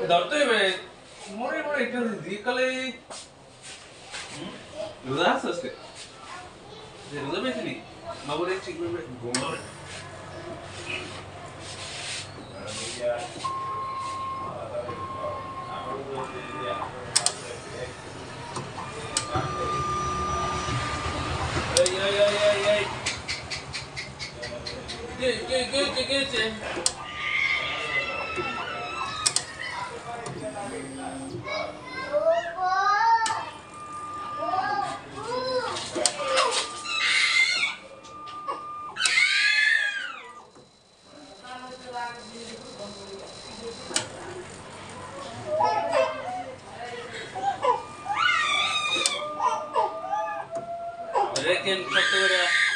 ধরতে হবে মরে মরে একটা দিয়ে কালে রোজা আছে আজকে রোজা পেয়েছিলি বাবুরে ঠিক ভাবে ঘুমাবে ¿Qué? Reckon factura.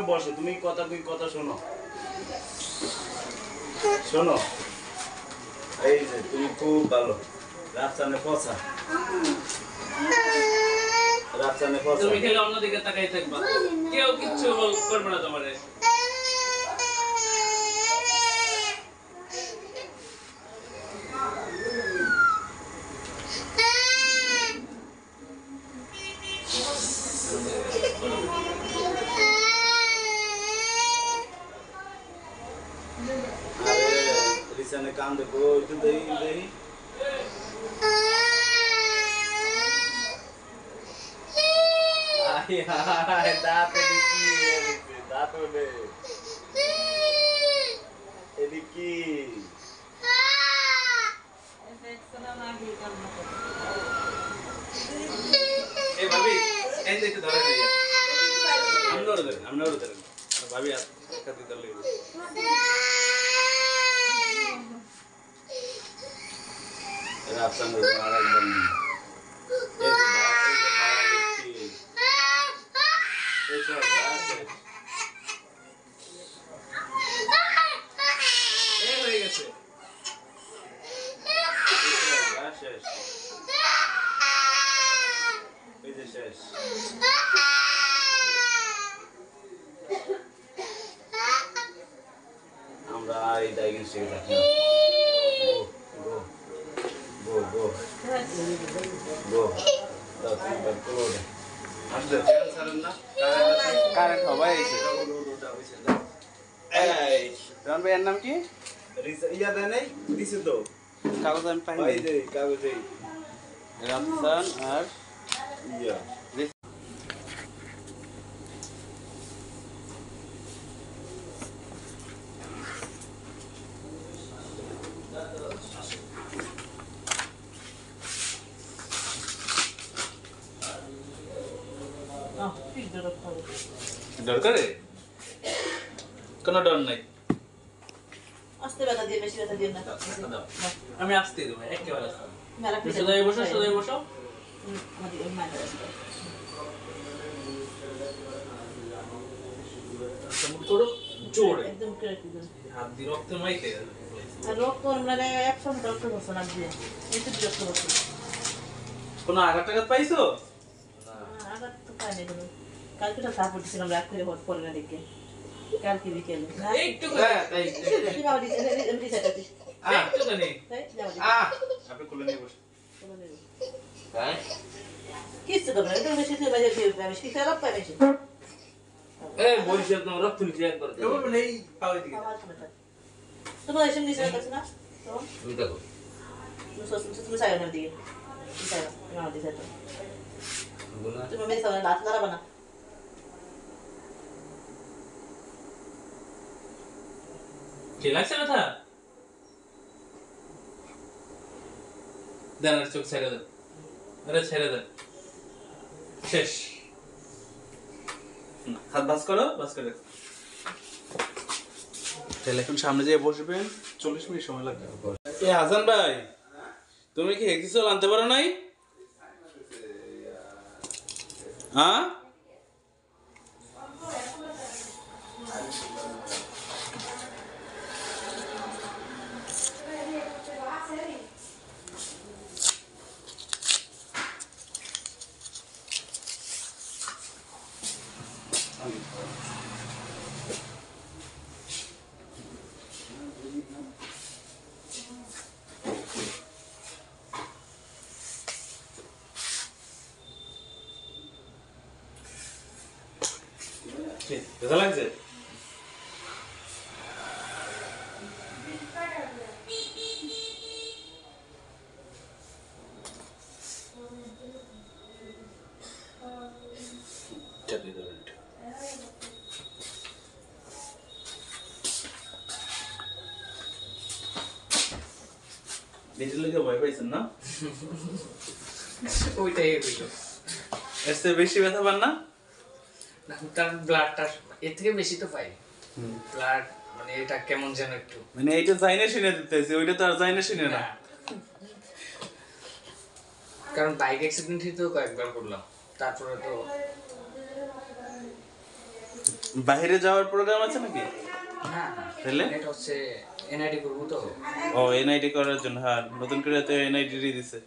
বসে তুমি কথা শোনো শোনো এই যে তুমি খুব ভালো রাতসানে পচা তুমি খেলে অন্যদিকে তাকাই থাকবা কেউ কিচ্ছু করবে না তোমারে काम देखो इधर दही हाय दांत में एदिकी ए भाभी एंड देखो धरे भैया हम ना उधर भाभी आप कति कर ले रास्ता में हमारा एकदम एक আমরা এই ডায়াগনস্টিক থাকি go আসলে ফ্যান ছাড়েন না কারেন্ট হবে এই রন ভাই এর নাম কি ইয়া দেয় নাই দিছে তো কাগজ আমি পাই এই যে কাগজে রামসান আর ইয়া डर करे কোনো ডর নাই আস্তে ব্যথা দিয়ে বেশি ব্যথা দিয়ে না আমি আসতে দেব একেবারে আসতে মেলা সোজা বসো আমাদের এই মায়ের আসতে তোর জোরে একদম করে দিবেন হাত দিয়ে রক্তে মাইকে আর রক্ত মানে 100 রক্ত বসে না দিয়ে একটু রক্ত বসে কোনো আঘাত টাঘাত পাইছো? আবার তো পাইনি কোনো কালকে তো সাপোর্ট দিছিলাম রাত করে হট পড়ে না দেখে কালকে বিকেলে না একটু তাই কি বাবা দিছে এমনি সেটাতে একটুখানি তাই যাও আপনি খুলে নিয়ে বসে তাই কিস তো না এটা বেশি তো বাজে দিয়ে আমি কি খারাপ পাই বেশি এই বরিশাল তোমার রক্ত নিচে একবার এবার নেই পাওয়া দিকে আমার সময় থাকে তোমার এসে নিছে কাছে না তো তুমি দেখো তুমি সাইড না দিকে সাইড না দিছে তো তুমি মেরে সামনে লাত না বানা কি লাগছে ব্যথা? দেন আর চোখ ছেড়ে দেন, আরে ছেড়ে দেন, শেষ। হাত বাস করো, বাস করে রাখো। তাহলে এখন সামনে যেয়ে বসবেন, 40 মিনিট সময় লাগবে। এ হাসান ভাই, তুমি কি হেক্সিসল আনতে পারো নাই? হ্যাঁ? ব্যথা লাগছে? নিজের লোকে ভয় পাইছেন না? ওইটাই হইলো এর চেয়ে বেশি ব্যথা পান না? না, তার ব্লাডটা এর থেকে বেশি তো পাই ব্লাড মানে এটা কেমন যেন একটু মানে এইটা চাইনা শুনে দিতেছি, ওইটা তো আর চাইনা শুনে না। কারণ বাইক অ্যাক্সিডেন্টই তো কয়েকবার করলাম তারপরে তো বাইরে যাওয়ার প্রোগ্রাম আছে নাকি? না তাহলে? এটা হচ্ছে এনআইডি করবো তো ও এনআইডি করার জন্য, হ্যাঁ নতুন করে তো এনআইডি দিছে।